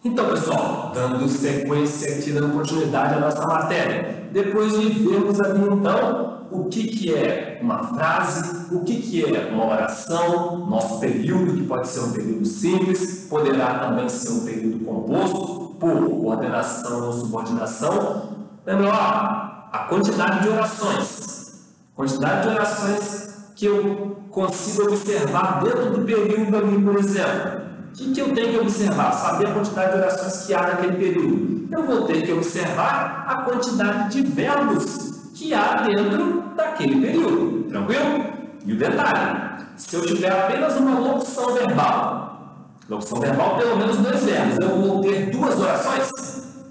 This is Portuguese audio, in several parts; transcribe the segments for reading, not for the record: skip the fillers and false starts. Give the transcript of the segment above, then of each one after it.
Então, pessoal, dando sequência aqui, dando continuidade à nossa matéria, depois de vermos ali, então, o que é uma frase, o que é uma oração, nosso período, que pode ser um período simples, poderá também ser um período composto por coordenação ou subordinação. Lembra lá, a quantidade de orações que eu consigo observar dentro do período ali, por exemplo. O que eu tenho que observar? Saber a quantidade de orações que há naquele período. Eu vou ter que observar a quantidade de verbos que há dentro daquele período. Tranquilo? E o detalhe, se eu tiver apenas uma locução verbal pelo menos 2 verbos, eu vou ter 2 orações?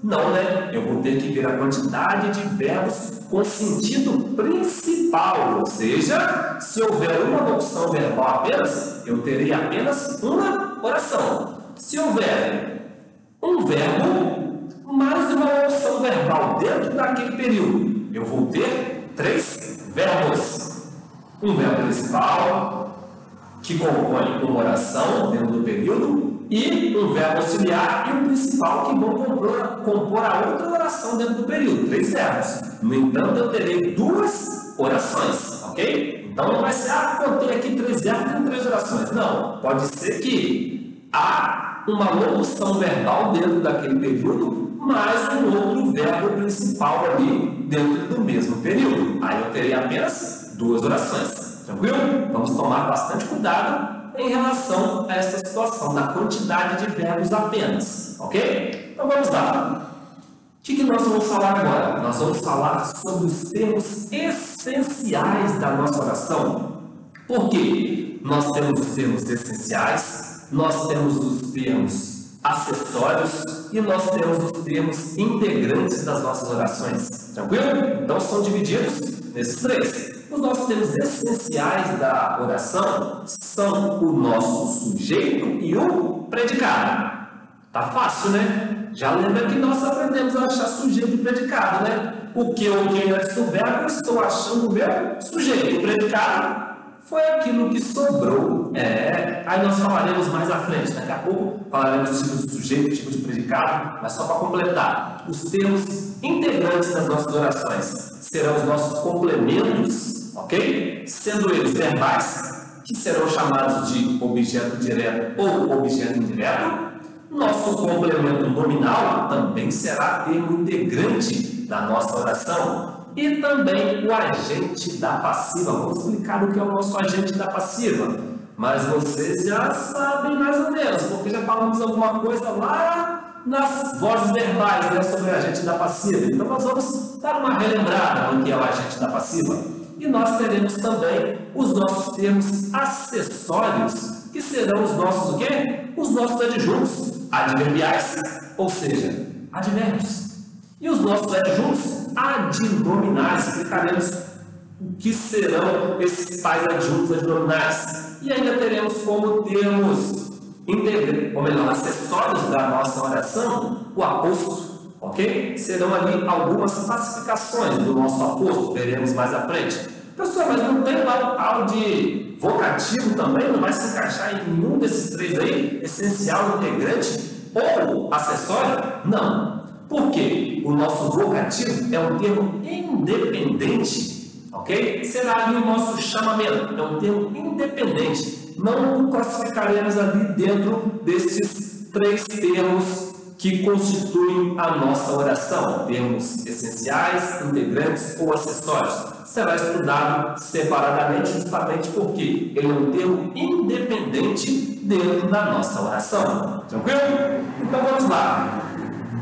Não, né? Eu vou ter que ver a quantidade de verbos com sentido principal, ou seja, se houver uma locução verbal apenas, eu terei apenas uma oração. Se houver um verbo mais uma locução verbal dentro daquele período, eu vou ter 3 verbos. Um verbo principal, que compõe uma oração dentro do período, e um verbo auxiliar e um principal que vão compor a outra oração dentro do período, 3 verbos. No entanto, eu terei 2 orações, ok? Então não vai ser, contei aqui 3 verbos, tem 3 orações. Não, pode ser que há uma locução verbal dentro daquele período, mais um outro verbo principal ali dentro do mesmo período. Aí eu terei apenas 2 orações, tranquilo? Vamos tomar bastante cuidado em relação a essa situação da quantidade de verbos apenas, ok? Então vamos lá. O que nós vamos falar agora? Nós vamos falar sobre os termos essenciais da nossa oração. Por quê? Nós temos os termos essenciais, nós temos os termos acessórios e nós temos os termos integrantes das nossas orações. Tranquilo? Então são divididos nesses 3. Os nossos termos essenciais da oração são o nosso sujeito e o predicado. Tá fácil, né? Já lembra que nós aprendemos a achar sujeito e predicado, né? O que ou quem antes do verbo, eu estou achando o meu sujeito. O predicado foi aquilo que sobrou. Aí nós falaremos mais à frente. Daqui a pouco falaremos tipo de sujeito, tipo de predicado, mas só para completar. Os termos integrantes das nossas orações serão os nossos complementos, ok? Sendo eles verbais, que serão chamados de objeto direto ou objeto indireto. Nosso complemento nominal também será termo integrante da nossa oração. E também o agente da passiva. Vamos explicar o que é o nosso agente da passiva. Mas vocês já sabem mais ou menos, porque já falamos alguma coisa lá nas vozes verbais, né, sobre o agente da passiva. Então nós vamos dar uma relembrada no que é o agente da passiva. E nós teremos também os nossos termos acessórios, que serão os nossos o quê? Os nossos adjuntos adverbiais, ou seja, advérbios. E os nossos adjuntos adnominais. Explicaremos o que serão esses tais adjuntos adnominais. E ainda teremos como termos acessórios da nossa oração, o aposto, ok? Serão ali algumas classificações do nosso aposto, veremos mais à frente. Pessoal, mas não tem lá o tal de vocativo também? Não vai se encaixar em nenhum desses 3 aí? Essencial, integrante ou acessório? Não. Por quê? O nosso vocativo é um termo independente, ok? Será ali o nosso chamamento, é um termo independente. Não o classificaremos ali dentro desses 3 termos que constituem a nossa oração. Termos essenciais, integrantes ou acessórios. Será estudado separadamente, justamente porque ele é um termo independente dentro da nossa oração. Tranquilo? Então vamos lá.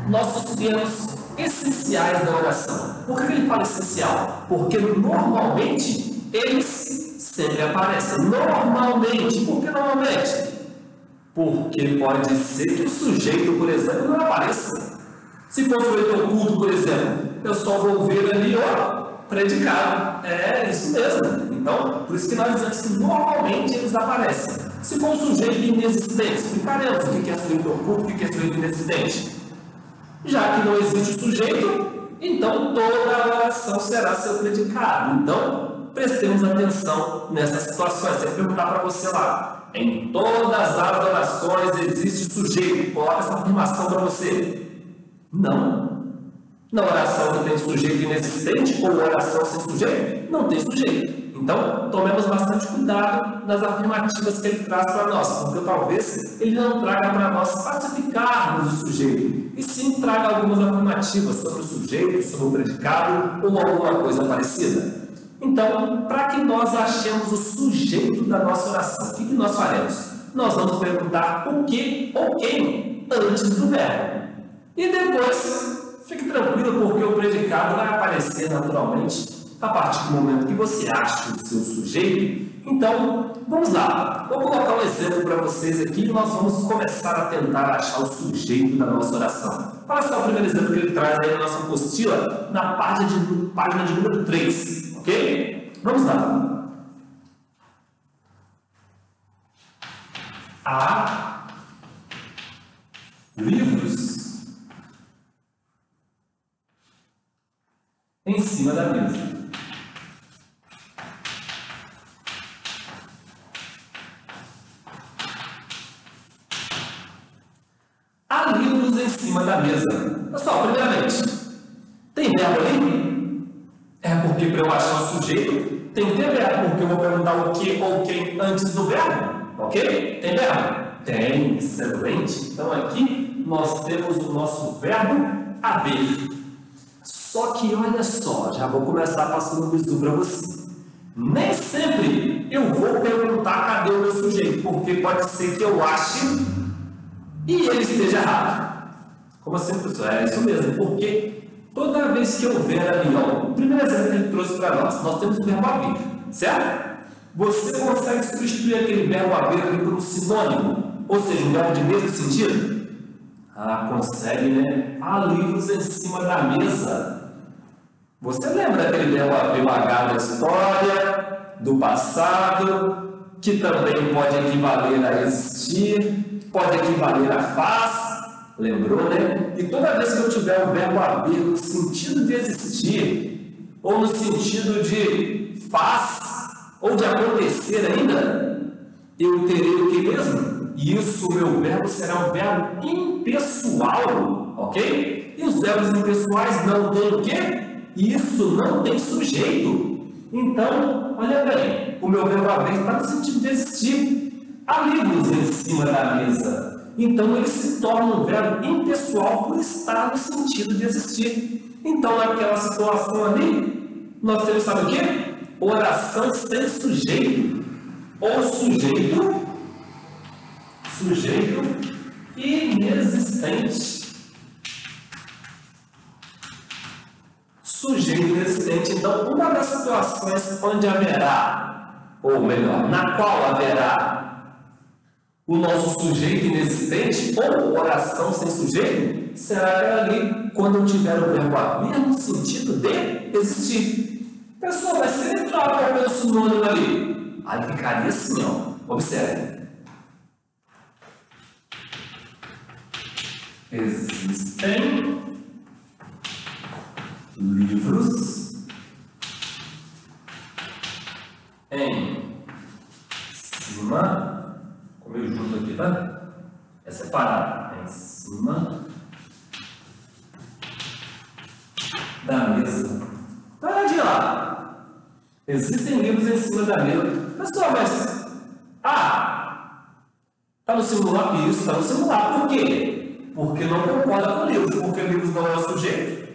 Nossos termos essenciais da oração. Por que ele fala essencial? Porque normalmente eles sempre aparecem. Normalmente. Por que normalmente? Porque pode ser que o sujeito, por exemplo, não apareça. Se for sujeito oculto, por exemplo, eu só vou ver ali, predicado. É isso mesmo. Então, por isso que nós dizemos que normalmente eles aparecem. Se for um sujeito inexistente, explicaremos o que é sujeito oculto, o que é sujeito inexistente. Já que não existe o sujeito, então toda a oração será seu predicado. Então, prestemos atenção nessas situações. Se eu perguntar para você lá, Em todas as orações existe sujeito. Coloca essa afirmação para você. Não. Na oração que tem sujeito inexistente ou oração sem sujeito, não tem sujeito. Então, tomemos bastante cuidado nas afirmativas que ele traz para nós, porque talvez ele não traga para nós pacificarmos o sujeito, e sim traga algumas afirmativas sobre o sujeito, sobre o predicado ou alguma coisa parecida. Então, para que nós achemos o sujeito da nossa oração, o que nós faremos? Nós vamos perguntar o que ou quem antes do verbo. E depois, fique tranquilo, porque o predicado vai aparecer naturalmente a partir do momento que você acha o seu sujeito. Então, vamos lá. Vou colocar um exemplo para vocês aqui e nós vamos começar a tentar achar o sujeito da nossa oração. Olha só o primeiro exemplo que ele traz aí na nossa apostila, na página de número 3. Ok? Vamos lá. Há livros em cima da mesa. Há livros em cima da mesa. Pessoal, primeiramente, tem verbo ali? É porque para eu achar o sujeito, tem que ter verbo, porque eu vou perguntar o que ou quem antes do verbo. Ok? Tem verbo? Tem, excelente. Então aqui nós temos o nosso verbo haver. Só que olha só, já vou começar passando um bisu para você. Nem sempre eu vou perguntar cadê o meu sujeito, porque pode ser que eu ache e ele esteja errado. Como assim, professor? É isso mesmo, porque toda vez que eu ver ali, ó, o primeiro exemplo que ele trouxe para nós temos o verbo haver, certo? Você consegue substituir aquele verbo haver ali por um sinônimo, ou seja, um verbo de mesmo sentido? Ah, consegue, né? Há livros em cima da mesa. Você lembra daquele verbo haver, o H da história, do passado, que também pode equivaler a existir, pode equivaler a faz, lembrou, né? E toda vez que eu tiver o verbo haver no sentido de existir, ou no sentido de faz, ou de acontecer ainda, eu terei o que mesmo? Isso, o meu verbo será um verbo impessoal, ok? E os verbos impessoais não têm o quê? Isso não tem sujeito. Então, olha bem, o meu verbo haver está no sentido de existir. Há livros em cima da mesa. Então, ele se torna um verbo impessoal por estar no sentido de existir. Então, naquela situação ali, nós temos, sabe o quê? Oração sem sujeito. Ou sujeito inexistente. Sujeito inexistente. Então, uma das situações onde haverá, ou melhor, na qual haverá o nosso sujeito inexistente, ou oração sem sujeito, será aquela ali quando eu tiver o verbo haver no sentido de existir. Pessoal, vai ser legal para o sinônimo ali. Aí ficaria assim, ó. Observe. Existem livros em cima, comigo junto aqui, tá? É separado. Em cima da mesa. Olha de lá. Existem livros em cima da mesa. Pessoal, mas está no singular? Isso, está no singular. Por quê? Porque não concorda com livros, porque livros não é o sujeito.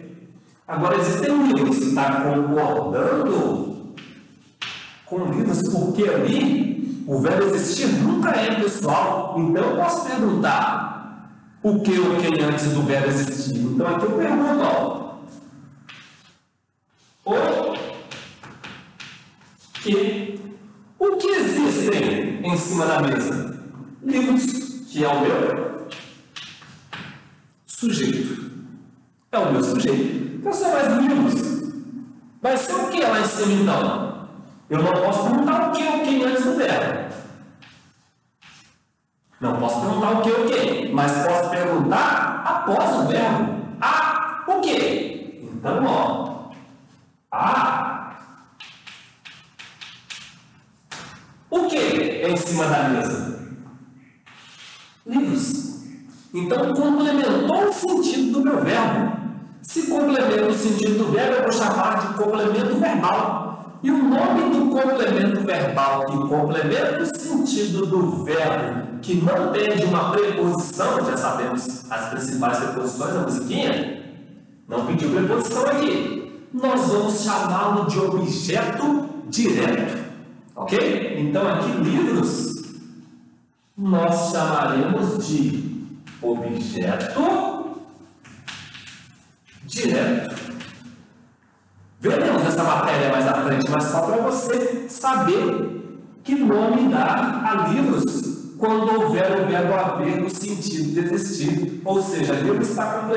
Agora, existem livros que estão concordando com livros, porque ali o verbo existir nunca é pessoal. Então, eu posso perguntar o que ou quem antes do verbo existir. Então, aqui eu pergunto, ó. O que existem em cima da mesa? Livros, que é o meu sujeito. É o meu sujeito. Então, são mais livros. Vai ser o que lá em cima, então? Eu não posso perguntar o que ou quem antes do verbo. Não posso perguntar o que ou quem, mas posso perguntar após o verbo. O que? Então, ó. O que é em cima da mesa? livros. Então, complementou o sentido do meu verbo. Se complementa o sentido do verbo, eu vou chamar de complemento verbal. E o nome do complemento verbal que complementa o sentido do verbo, que não tem de uma preposição, já sabemos as principais preposições da musiquinha, não pediu preposição aqui. Nós vamos chamá-lo de objeto direto. Ok? Então, aqui, livros, nós chamaremos de objeto direto. Veremos essa matéria mais à frente, mas só para você saber que nome dar a livros quando houver o verbo haver no sentido de existir. Ou seja, livro está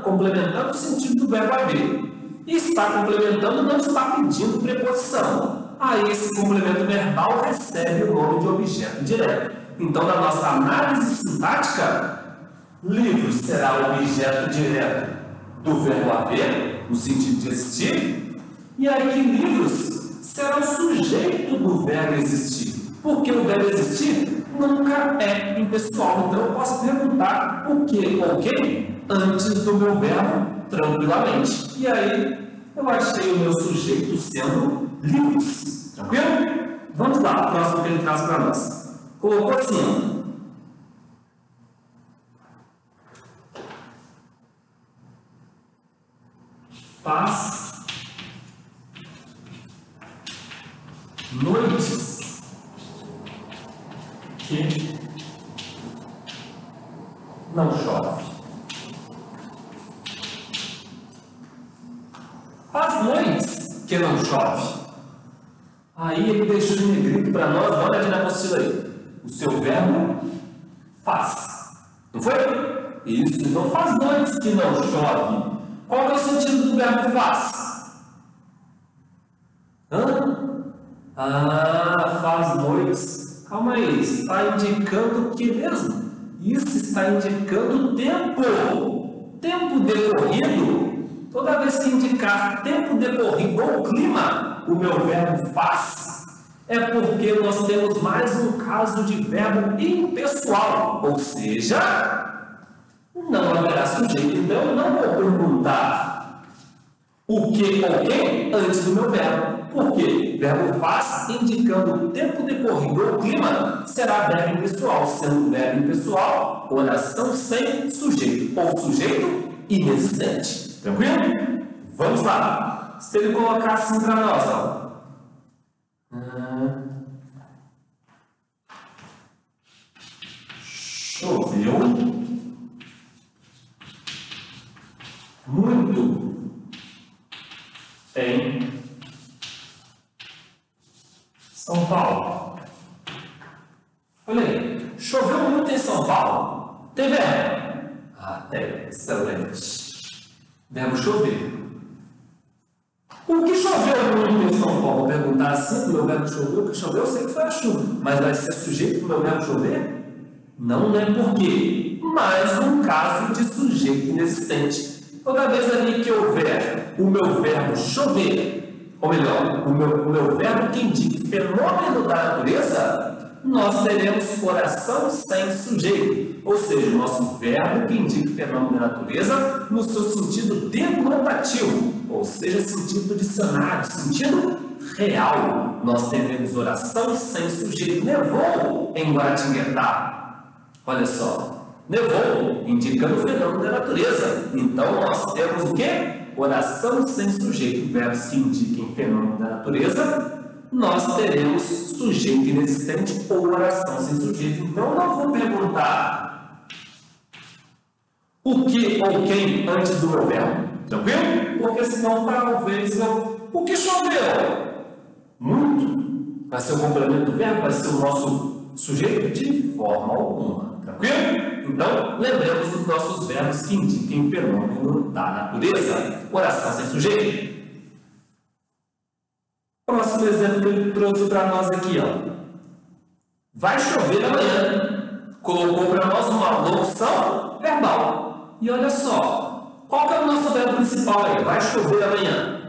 complementando o sentido do verbo haver. E está complementando, não está pedindo preposição. Aí esse complemento verbal recebe o nome de objeto direto. Então, na nossa análise sintática, livro será objeto direto do verbo haver, no sentido de existir, e aqui livros será o sujeito do verbo existir, porque o verbo existir nunca é impessoal. Então, eu posso perguntar o que ou quem antes do meu verbo tranquilamente. E aí, eu achei o meu sujeito sendo livros. Tranquilo? Vamos lá, o próximo que ele traz para nós. Colocou assim, faz noites que não chove. Faz noites que não chove. Aí ele deixou em negrito para nós, dá uma olhadinha na apostila aí. O seu verbo faz. Não foi? Isso, então faz noites que não chove. Qual é o sentido do verbo faz? Faz noites. Calma aí, está indicando o que mesmo? Isso está indicando tempo. Tempo decorrido. Toda vez que indicar tempo decorrido ou clima, o meu verbo faz, é porque nós temos mais um caso de verbo impessoal, ou seja, não haverá sujeito. Então, eu não vou perguntar o que ou quem antes do meu verbo. Por quê? Verbo faz, indicando tempo decorrido ou clima, será verbo impessoal. Sendo verbo impessoal, oração sem sujeito, ou sujeito inexistente. Tranquilo? Vamos lá. Se ele colocar assim para nós, ó. Choveu muito em São Paulo. Olha aí, choveu muito em São Paulo. Tem verbo? Tem. Excelente. Verbo chover. O que choveu muito em São Paulo? Vou perguntar assim, o meu verbo choveu, o que choveu, eu sei que foi a chuva. Mas vai ser sujeito para o meu verbo chover? Não é por quê. Mais um caso de sujeito inexistente. Toda vez ali que houver o meu verbo chover, ou melhor, o meu verbo que indique fenômeno da natureza, nós teremos oração sem sujeito. Ou seja, o nosso verbo que indica fenômeno da natureza no seu sentido denotativo, ou seja, sentido dicionário, sentido real. Nós teremos oração sem sujeito. Nevou em Guaratinguetá. Olha só, nevou, indicando fenômeno da natureza. Então, nós temos o quê? Oração sem sujeito. Verbos que indiquem fenômeno da natureza, nós teremos sujeito inexistente ou oração sem sujeito. Então, não vou perguntar o que ou quem antes do meu verbo. Tranquilo? Porque senão talvez eu... O que choveu? Muito. Vai ser o complemento do verbo? Vai ser o nosso sujeito? De forma alguma. Tranquilo? Então, lembremos dos nossos verbos que indiquem fenômeno da natureza. Oração sem sujeito. Próximo exemplo que ele trouxe para nós aqui, ó. Vai chover amanhã. Colocou para nós uma locução verbal. E olha só, qual que é o nosso verbo principal aí? Vai chover amanhã.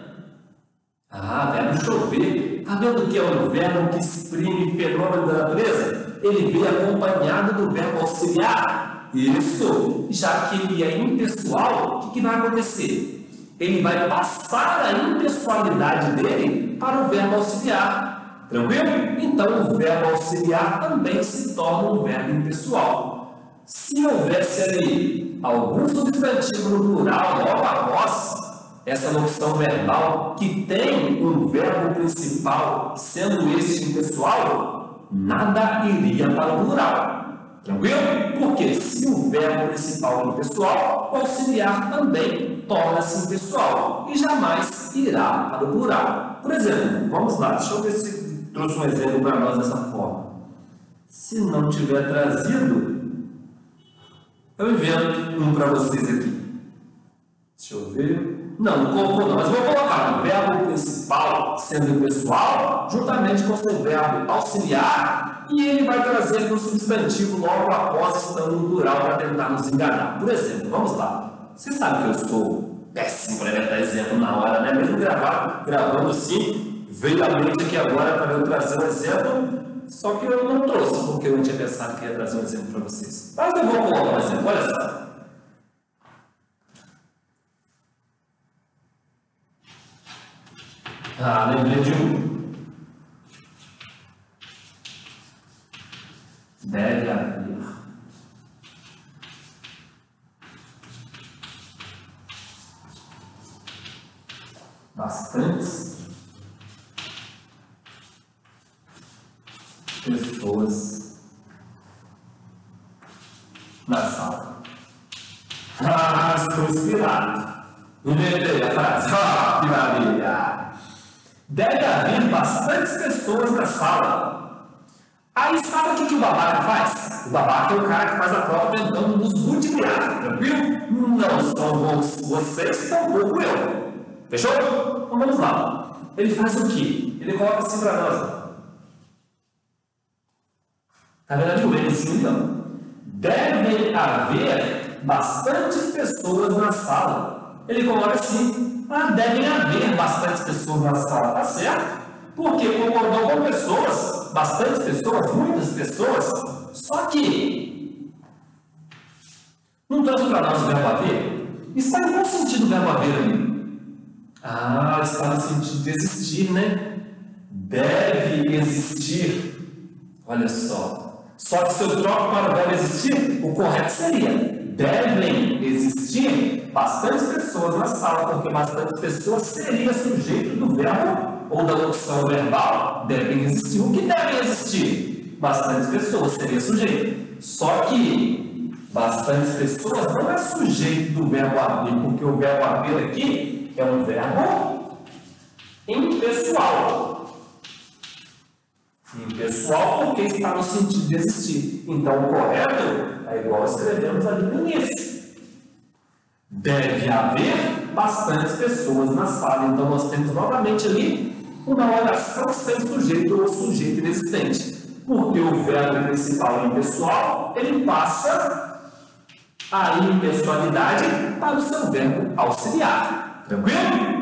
Verbo chover. Está vendo que é o verbo que exprime fenômeno da natureza? Ele vem acompanhado do verbo auxiliar? Isso! Já que ele é impessoal, o que vai acontecer? Ele vai passar a impessoalidade dele para o verbo auxiliar. Tranquilo? Então, o verbo auxiliar também se torna um verbo impessoal. Se houvesse ali algum substantivo no plural logo após essa locução verbal que tem um verbo principal, sendo este impessoal, nada iria para o plural. Tranquilo? Porque se o verbo principal é impessoal, o auxiliar também torna-se impessoal e jamais irá para o plural. Por exemplo, vamos lá, deixa eu ver se trouxe um exemplo para nós dessa forma. Se não tiver trazido, eu invento um para vocês aqui. Deixa eu ver. Não colocou não, mas vou colocar o verbo principal sendo impessoal, juntamente com o seu verbo auxiliar, e ele vai trazer um substantivo logo após estando no plural para tentar nos enganar. Por exemplo, vamos lá. Você sabe que eu sou péssimo para dar exemplo na hora, né? Mesmo gravando assim, veio à mente aqui agora para eu trazer um exemplo, só que eu não trouxe, porque eu não tinha pensado que ia trazer um exemplo para vocês. Mas eu vou colocar um exemplo, olha só. Lembrei de um. Deve haver bastantes pessoas na sala. Estou inspirado. Inventei a frase. Que maravilha! Deve haver bastantes pessoas na sala. Aí sabe o que o babaca faz? O babaca é o cara que faz a prova tentando nos ludibriar, tranquilo? Não são vocês, tampouco eu. Fechou? Então vamos lá. Ele faz o quê? Ele coloca assim para nós. Está vendo ali o ele assim, então? Deve haver bastantes pessoas na sala. Ele coloca assim. Devem haver bastantes pessoas na sala, tá certo? Porque concordou com pessoas, bastantes pessoas, muitas pessoas, só que não trouxe para nós o verbo haver? Está em qual sentido o verbo haver ali? Está no sentido de existir, né? Deve existir. Olha só. Só que se eu troco para o verbo existir, o correto seria devem existir bastantes pessoas na sala, porque bastantes pessoas seria sujeito do verbo ou da locução verbal. Devem existir. O que devem existir? Bastantes pessoas seria sujeito. Só que bastantes pessoas não é sujeito do verbo haver, porque o verbo haver aqui é um verbo impessoal. Impessoal porque está no sentido de existir. Então, o correto é igual escrevemos ali no início. Deve haver bastantes pessoas na sala. Então, nós temos novamente ali uma oração sem sujeito ou sujeito inexistente. Porque o verbo principal impessoal, ele passa a impessoalidade para o seu verbo auxiliar. Tranquilo?